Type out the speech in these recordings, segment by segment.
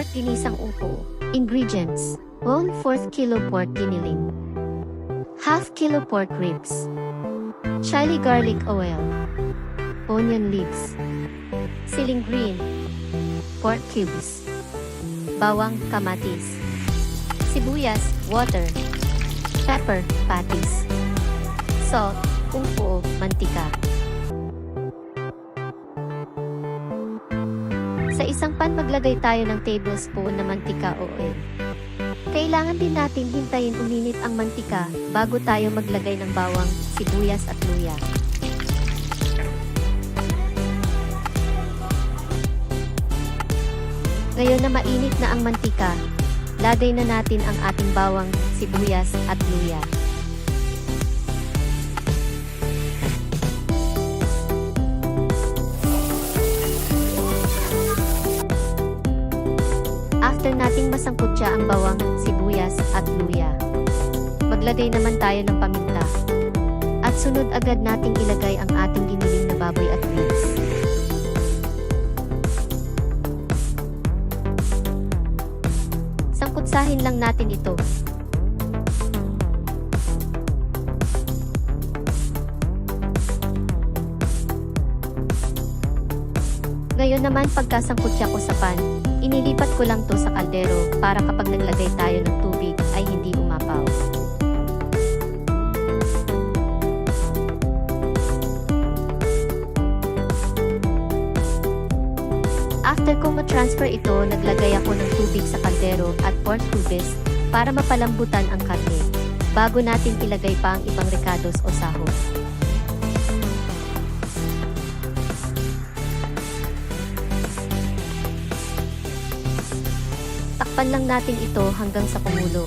Pork ginisang upo. Ingredients: 1/4 kilo pork giniling, half kilo pork ribs, chili garlic oil, onion leaves, siling green, pork cubes, bawang kamatis, sibuyas, water, pepper, patis, salt, upo, mantika. Sa isang pan maglagay tayo ng tablespoon na mantika o oil. Kailangan din natin hintayin uminit ang mantika bago tayo maglagay ng bawang, sibuyas at luya. Ngayon na mainit na ang mantika, lagay na natin ang ating bawang, sibuyas at luya. After nating masangkutsa ang bawang, sibuyas at luya, maglagay naman tayo ng paminta. At sunod agad nating ilagay ang ating giniling na baboy at ribs. Sangkutsahin lang natin ito. Ngayon naman pagkasangkutsa ko sa pan, inilipat ko lang to sa kaldero para kapag naglagay tayo ng tubig ay hindi umapaw. After ko ma-transfer ito, naglagay ako ng tubig sa kaldero at pork cubes para mapalambutan ang karne, bago natin ilagay pa ang ibang recados o sahog. Takpan lang natin ito hanggang sa kumulo.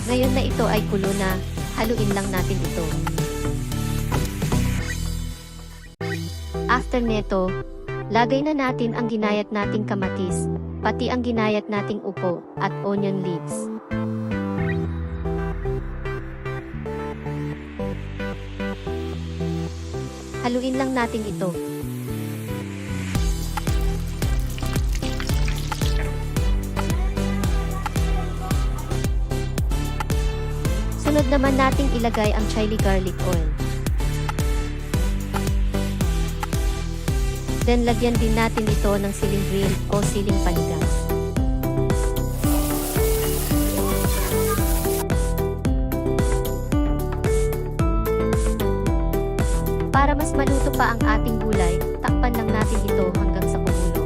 Ngayon na ito ay kulo na, haluin lang natin ito. After neto, lagay na natin ang ginayat nating kamatis, pati ang ginayat nating upo at onion leaves. Haluin lang natin ito. Sunod naman nating ilagay ang chili garlic oil. Then lagyan din natin ito ng siling green o siling panigang. Para mas maluto pa ang ating gulay, takpan lang natin ito hanggang sa kumulo.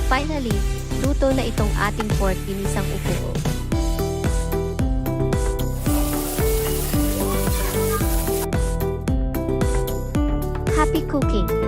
Finally, luto na itong ating pork ginisang upo. Happy cooking!